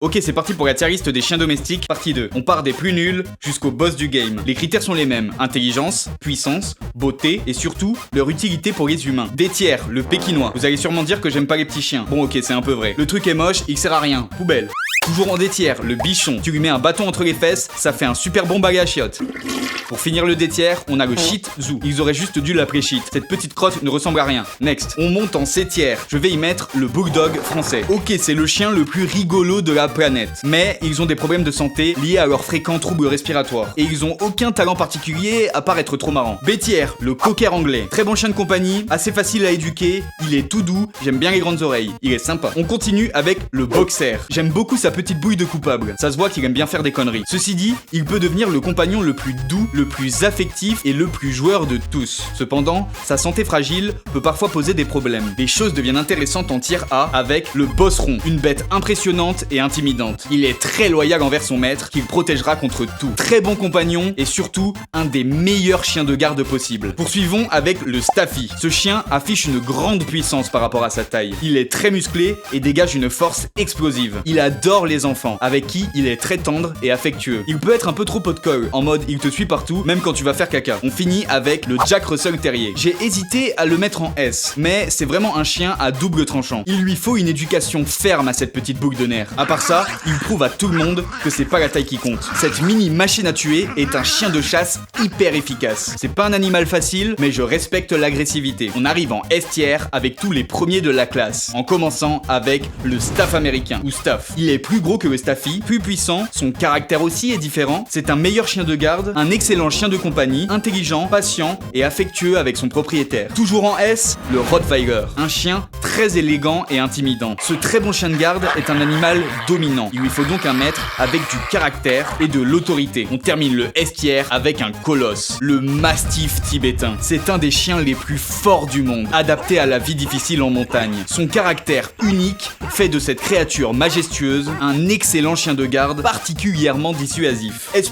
Ok, c'est parti pour la tier list des chiens domestiques, partie 2. On part des plus nuls jusqu'au boss du game. Les critères sont les mêmes, intelligence, puissance, beauté et surtout leur utilité pour les humains. Des tiers, le pékinois. Vous allez sûrement dire que j'aime pas les petits chiens. Bon ok, c'est un peu vrai. Le truc est moche, il sert à rien. Poubelle. Toujours en détière, le bichon. Tu lui mets un bâton entre les fesses, ça fait un super bon balai à chiottes. Pour finir le détière, on a le shih tzu. Ils auraient juste dû l'appeler shit. Cette petite crotte ne ressemble à rien. Next. On monte en C-tiers. Je vais y mettre le bulldog français. Ok, c'est le chien le plus rigolo de la planète. Mais ils ont des problèmes de santé liés à leurs fréquents troubles respiratoires. Et ils ont aucun talent particulier à part être trop marrants. B-tiers, le cocker anglais. Très bon chien de compagnie, assez facile à éduquer. Il est tout doux, j'aime bien les grandes oreilles. Il est sympa. On continue avec le boxer. J'aime beaucoup sa petite bouille de coupable. Ça se voit qu'il aime bien faire des conneries. Ceci dit, il peut devenir le compagnon le plus doux, le plus affectif et le plus joueur de tous. Cependant, sa santé fragile peut parfois poser des problèmes. Les choses deviennent intéressantes en tier A avec le bosseron, une bête impressionnante et intimidante. Il est très loyal envers son maître, qu'il protégera contre tout. Très bon compagnon et surtout un des meilleurs chiens de garde possibles. Poursuivons avec le Staffy. Ce chien affiche une grande puissance par rapport à sa taille. Il est très musclé et dégage une force explosive. Il adore les enfants, avec qui il est très tendre et affectueux. Il peut être un peu trop pot de colle, en mode il te suit partout, même quand tu vas faire caca. On finit avec le Jack Russell Terrier. J'ai hésité à le mettre en S, mais c'est vraiment un chien à double tranchant. Il lui faut une éducation ferme à cette petite boucle de nerfs. À part ça, il prouve à tout le monde que c'est pas la taille qui compte. Cette mini machine à tuer est un chien de chasse hyper efficace. C'est pas un animal facile, mais je respecte l'agressivité. On arrive en S tiers avec tous les premiers de la classe, en commençant avec le Staff américain, ou Staff. Il est plus gros que le Staffy, plus puissant, son caractère aussi est différent. C'est un meilleur chien de garde, un excellent chien de compagnie, intelligent, patient et affectueux avec son propriétaire. Toujours en S, le Rottweiler, un chien très élégant et intimidant. Ce très bon chien de garde est un animal dominant. Il lui faut donc un maître avec du caractère et de l'autorité. On termine le S tiers avec un colosse, le Mastiff tibétain. C'est un des chiens les plus forts du monde, adapté à la vie difficile en montagne. Son caractère unique fait de cette créature majestueuse un excellent chien de garde particulièrement dissuasif. S+,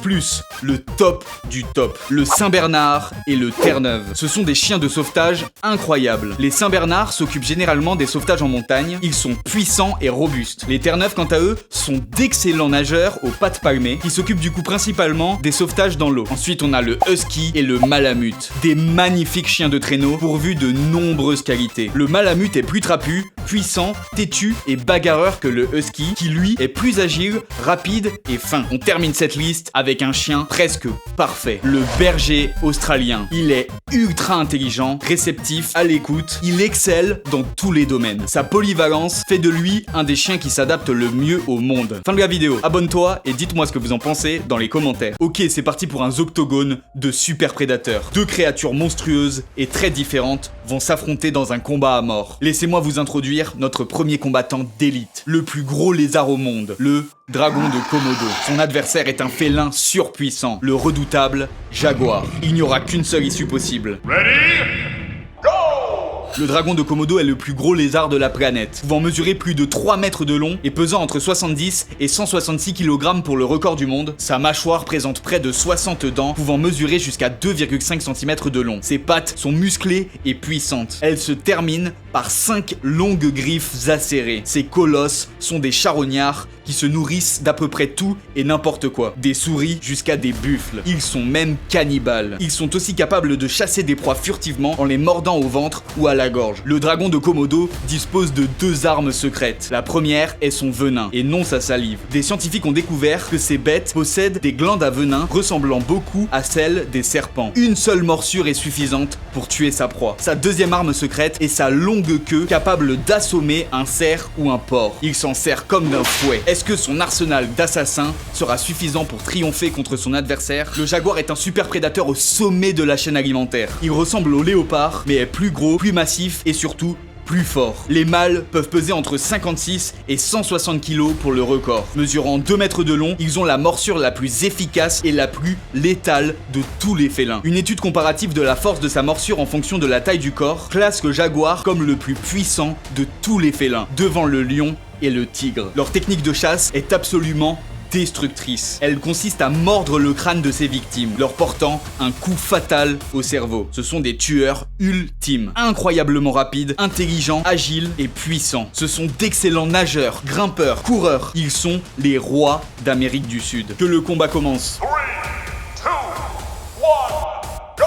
le top du top. Le Saint-Bernard et le Terre-Neuve. Ce sont des chiens de sauvetage incroyables. Les Saint-Bernard s'occupent généralement des sauvetages en montagne. Ils sont puissants et robustes. Les Terre-Neuve, quant à eux, sont d'excellents nageurs aux pattes palmées qui s'occupent du coup principalement des sauvetages dans l'eau. Ensuite, on a le Husky et le Malamute. Des magnifiques chiens de traîneau pourvus de nombreuses qualités. Le Malamute est plus trapu, puissant, têtu et bagarreur que le Husky, qui lui est plus agile, rapide et fin. On termine cette liste avec un chien presque parfait, le berger australien. Il est ultra intelligent, réceptif, à l'écoute, il excelle dans tous les domaines. Sa polyvalence fait de lui un des chiens qui s'adapte le mieux au monde. Fin de la vidéo, abonne-toi et dites-moi ce que vous en pensez dans les commentaires. Ok, c'est parti pour un zoctogone de super prédateurs. Deux créatures monstrueuses et très différentes vont s'affronter dans un combat à mort. Laissez-moi vous introduire notre premier combattant d'élite, le plus gros lézard au monde, le dragon de Komodo. Son adversaire est un félin surpuissant, le redoutable jaguar. Il n'y aura qu'une seule issue possible. Le dragon de Komodo est le plus gros lézard de la planète, pouvant mesurer plus de 3 mètres de long et pesant entre 70 et 166 kg pour le record du monde. Sa mâchoire présente près de 60 dents, pouvant mesurer jusqu'à 2,5 cm de long. Ses pattes sont musclées et puissantes. Elles se terminent par 5 longues griffes acérées. Ces colosses sont des charognards qui se nourrissent d'à peu près tout et n'importe quoi. Des souris jusqu'à des buffles. Ils sont même cannibales. Ils sont aussi capables de chasser des proies furtivement en les mordant au ventre ou à la gorge. Le dragon de Komodo dispose de 2 armes secrètes. La première est son venin et non sa salive. Des scientifiques ont découvert que ces bêtes possèdent des glandes à venin ressemblant beaucoup à celles des serpents. Une seule morsure est suffisante pour tuer sa proie. Sa deuxième arme secrète est sa longue queue capable d'assommer un cerf ou un porc. Il s'en sert comme d'un fouet. Est-ce que son arsenal d'assassins sera suffisant pour triompher contre son adversaire? Le jaguar est un super prédateur au sommet de la chaîne alimentaire. Il ressemble au léopard, mais est plus gros, plus massif et surtout plus fort. Les mâles peuvent peser entre 56 et 160 kg pour le record. Mesurant 2 mètres de long, ils ont la morsure la plus efficace et la plus létale de tous les félins. Une étude comparative de la force de sa morsure en fonction de la taille du corps classe le jaguar comme le plus puissant de tous les félins, devant le lion et le tigre. Leur technique de chasse est absolument destructrice. Elle consiste à mordre le crâne de ses victimes, leur portant un coup fatal au cerveau. Ce sont des tueurs ultimes, incroyablement rapides, intelligents, agiles et puissants. Ce sont d'excellents nageurs, grimpeurs, coureurs. Ils sont les rois d'Amérique du Sud. Que le combat commence. 3, 2, 1, go!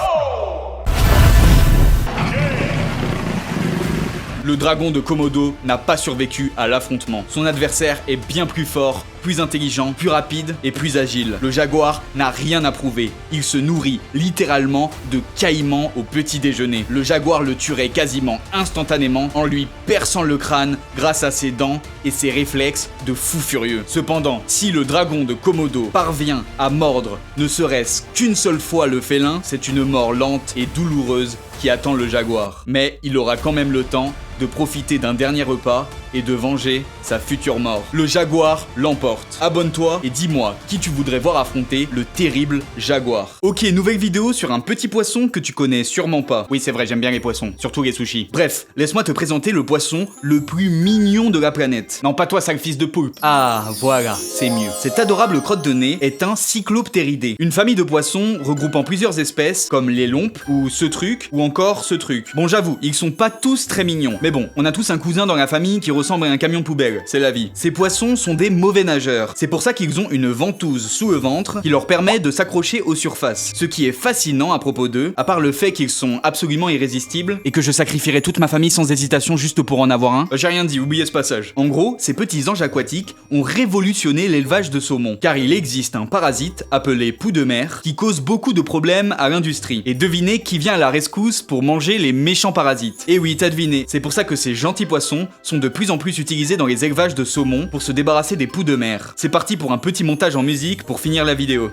Le dragon de Komodo n'a pas survécu à l'affrontement. Son adversaire est bien plus fort, plus intelligent, plus rapide et plus agile. Le jaguar n'a rien à prouver. Il se nourrit littéralement de caïmans au petit déjeuner. Le jaguar le tuerait quasiment instantanément en lui perçant le crâne grâce à ses dents et ses réflexes de fou furieux. Cependant, si le dragon de Komodo parvient à mordre ne serait-ce qu'une seule fois le félin, c'est une mort lente et douloureuse qui attend le jaguar. Mais il aura quand même le temps de profiter d'un dernier repas et de venger sa future mort. Le jaguar l'emporte. Abonne-toi et dis-moi qui tu voudrais voir affronter le terrible jaguar. Ok, nouvelle vidéo sur un petit poisson que tu connais sûrement pas. Oui, c'est vrai, j'aime bien les poissons, surtout les sushis. Bref, laisse-moi te présenter le poisson le plus mignon de la planète. Non, pas toi, sale fils de poulpe. Ah, voilà, c'est mieux. Cette adorable crotte de nez est un cycloptéridé, une famille de poissons regroupant plusieurs espèces comme les lompes ou ce truc ou encore ce truc. Bon, j'avoue, ils sont pas tous très mignons, mais bon, on a tous un cousin dans la famille qui ressemble à un camion poubelle, c'est la vie. Ces poissons sont des mauvais nageurs. C'est pour ça qu'ils ont une ventouse sous le ventre qui leur permet de s'accrocher aux surfaces. Ce qui est fascinant à propos d'eux, à part le fait qu'ils sont absolument irrésistibles et que je sacrifierais toute ma famille sans hésitation juste pour en avoir un. J'ai rien dit, oubliez ce passage. En gros, ces petits anges aquatiques ont révolutionné l'élevage de saumon, car il existe un parasite appelé poux de mer qui cause beaucoup de problèmes à l'industrie. Et devinez qui vient à la rescousse pour manger les méchants parasites. Et oui, t'as deviné, c'est pour ça que ces gentils poissons sont de plus en plus utilisés dans les élevages de saumon pour se débarrasser des poux de mer. C'est parti pour un petit montage en musique pour finir la vidéo.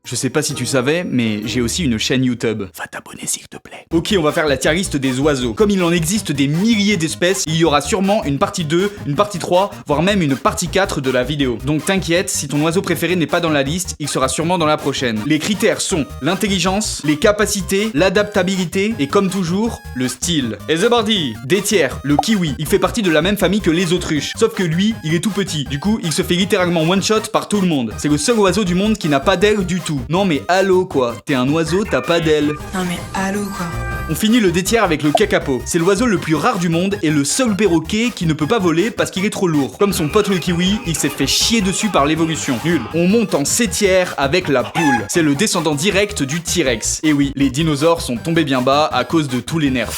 Je sais pas si tu savais, mais j'ai aussi une chaîne YouTube. Va t'abonner s'il te plaît. Ok, on va faire la tier list des oiseaux. Comme il en existe des milliers d'espèces, il y aura sûrement une partie 2, une partie 3, voire même une partie 4 de la vidéo. Donc t'inquiète, si ton oiseau préféré n'est pas dans la liste, il sera sûrement dans la prochaine. Les critères sont l'intelligence, les capacités, l'adaptabilité et comme toujours, le style. Et the party. Des tiers, le kiwi. Il fait partie de la même famille que les autruches. Sauf que lui, il est tout petit. Du coup, il se fait littéralement one shot par tout le monde. C'est le seul oiseau du monde qui n'a pas d'aile du tout. Non mais allô quoi, t'es un oiseau, t'as pas d'aile. Non mais allô quoi. On finit le détiers avec le kakapo. C'est l'oiseau le plus rare du monde et le seul perroquet qui ne peut pas voler parce qu'il est trop lourd. Comme son pote le kiwi, il s'est fait chier dessus par l'évolution. Nul. On monte en C-tiers avec la poule. C'est le descendant direct du T-Rex. Et oui, les dinosaures sont tombés bien bas à cause de tous les nerfs.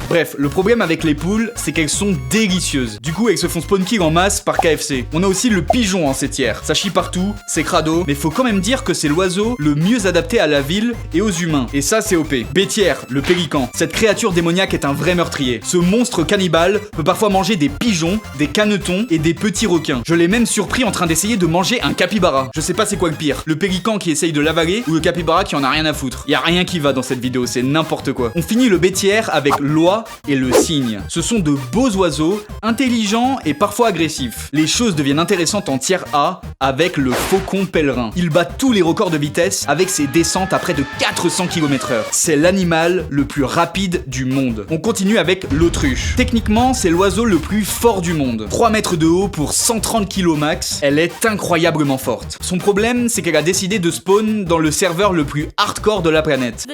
Bref, le problème avec les poules, c'est qu'elles sont délicieuses. Du coup, elles se font spawn kill en masse par KFC. On a aussi le pigeon en C-tiers. Ça chie partout, c'est crado, mais faut quand même dire que c'est l'oiseau le mieux adapté à la ville et aux humains. Et ça, c'est OP. B-tiers, le pélican. Cette créature démoniaque est un vrai meurtrier. Ce monstre cannibale peut parfois manger des pigeons, des canetons et des petits requins. Je l'ai même surpris en train d'essayer de manger un capybara. Je sais pas c'est quoi le pire, le pélican qui essaye de l'avaler ou le capybara qui en a rien à foutre. Y a rien qui va dans cette vidéo, c'est n'importe quoi. On finit le B-tiers avec l'oie et le cygne. Ce sont de beaux oiseaux, intelligents et parfois agressifs. Les choses deviennent intéressantes en tiers A avec le faucon pèlerin. Il bat tous les records de vitesse avec ses descentes à près de 400 km/h. C'est l'animal le plus rapide du monde. On continue avec l'autruche. Techniquement, c'est l'oiseau le plus fort du monde. 3 mètres de haut pour 130 kg max, elle est incroyablement forte. Son problème, c'est qu'elle a décidé de spawn dans le serveur le plus hardcore de la planète.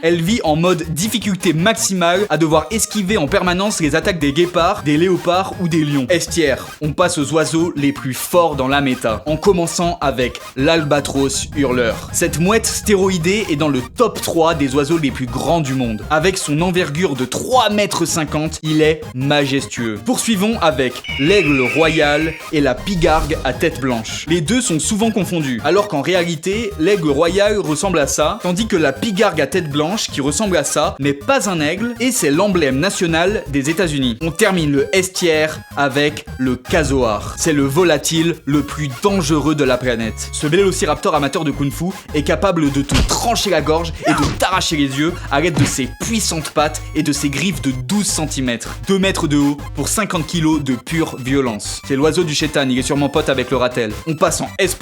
Elle vit en mode difficulté maximale à devoir esquiver en permanence les attaques des guépards, des léopards ou des lions. S-tiers, on passe aux oiseaux les plus forts dans la méta, en commençant avec l'albatros hurleur. Cette mouette stéroïdée est dans le top 3 des oiseaux les plus grands du monde. Avec son envergure de 3,50 m, il est majestueux. Poursuivons avec l'aigle royal et la pigargue à tête blanche. Les deux sont souvent confondus, alors qu'en réalité, l'aigle royal ressemble à ça, tandis que la pigargue à tête blanche, qui ressemble à ça, n'est pas un aigle, aigle et c'est l'emblème national des États-Unis. On termine le S-tier avec le casoar. C'est le volatile le plus dangereux de la planète. Ce vélociraptor amateur de kung-fu est capable de te trancher la gorge et de t'arracher les yeux à l'aide de ses puissantes pattes et de ses griffes de 12 cm. 2 mètres de haut pour 50 kg de pure violence. C'est l'oiseau du chétan, il est sûrement pote avec le ratel. On passe en S+,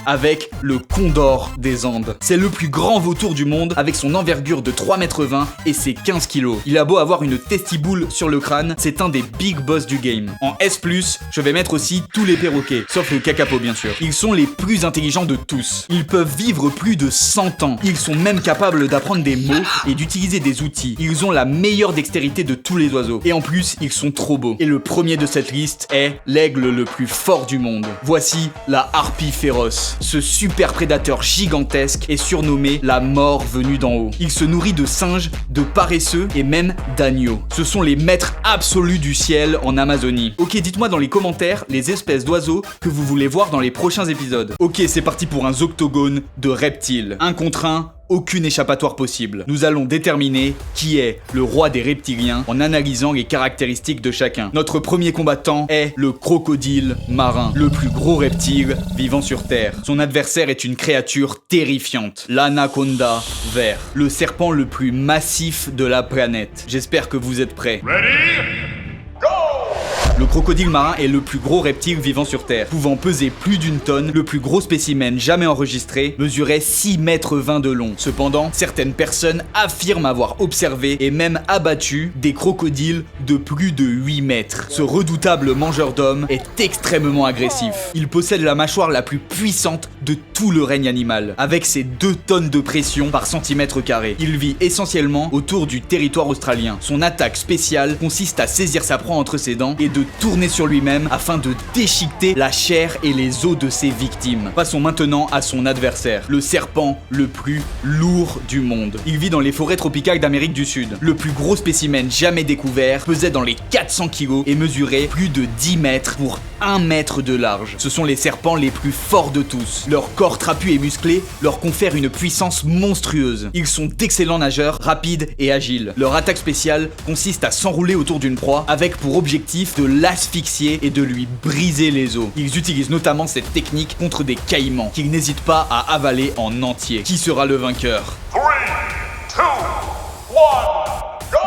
avec le condor des Andes. C'est le plus grand vautour du monde avec son envergure de 3,20 m et ses 15 kg. Il a beau avoir une testiboule sur le crâne, c'est un des big boss du game. En S+, je vais mettre aussi tous les perroquets, sauf le kakapo bien sûr. Ils sont les plus intelligents de tous. Ils peuvent vivre plus de 100 ans. Ils sont même capables d'apprendre des mots et d'utiliser des outils. Ils ont la meilleure dextérité de tous les oiseaux. Et en plus, ils sont trop beaux. Et le premier de cette liste est l'aigle le plus fort du monde. Voici la harpie féroce. Ce super prédateur gigantesque est surnommé la mort venue d'en haut. Il se nourrit de singes, de paresseux et même d'agneaux. Ce sont les maîtres absolus du ciel en Amazonie. Ok, dites-moi dans les commentaires les espèces d'oiseaux que vous voulez voir dans les prochains épisodes. Ok, c'est parti pour un zoctogone de reptiles. 1 contre 1. Aucune échappatoire possible. Nous allons déterminer qui est le roi des reptiliens en analysant les caractéristiques de chacun. Notre premier combattant est le crocodile marin, le plus gros reptile vivant sur Terre. Son adversaire est une créature terrifiante, l'anaconda vert, le serpent le plus massif de la planète. J'espère que vous êtes prêts. Ready? Go! Le crocodile marin est le plus gros reptile vivant sur Terre. Pouvant peser plus d'1 tonne, le plus gros spécimen jamais enregistré mesurait 6,20 m de long. Cependant, certaines personnes affirment avoir observé et même abattu des crocodiles de plus de 8 mètres. Ce redoutable mangeur d'hommes est extrêmement agressif. Il possède la mâchoire la plus puissante de tout le règne animal, avec ses 2 tonnes de pression par centimètre carré. Il vit essentiellement autour du territoire australien. Son attaque spéciale consiste à saisir sa proie entre ses dents et de tourner sur lui-même afin de déchiqueter la chair et les os de ses victimes. Passons maintenant à son adversaire, le serpent le plus lourd du monde. Il vit dans les forêts tropicales d'Amérique du Sud. Le plus gros spécimen jamais découvert pesait dans les 400 kg et mesurait plus de 10 mètres pour 1 mètre de large. Ce sont les serpents les plus forts de tous. Leur corps trapu et musclé leur confère une puissance monstrueuse. Ils sont d'excellents nageurs, rapides et agiles. Leur attaque spéciale consiste à s'enrouler autour d'une proie avec pour objectif de l'asphyxier et de lui briser les os. Ils utilisent notamment cette technique contre des caïmans qu'ils n'hésitent pas à avaler en entier. Qui sera le vainqueur? 3, 2, 1, go!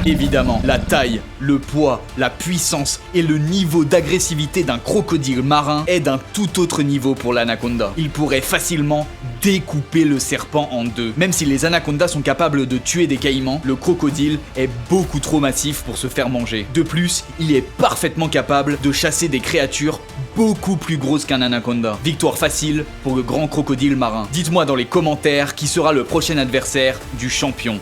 Évidemment, la taille, le poids, la puissance et le niveau d'agressivité d'un crocodile marin est d'un tout autre niveau pour l'anaconda. Il pourrait facilement découper le serpent en deux. Même si les anacondas sont capables de tuer des caïmans, le crocodile est beaucoup trop massif pour se faire manger. De plus, il est parfaitement capable de chasser des créatures beaucoup plus grosses qu'un anaconda. Victoire facile pour le grand crocodile marin. Dites-moi dans les commentaires qui sera le prochain adversaire du champion.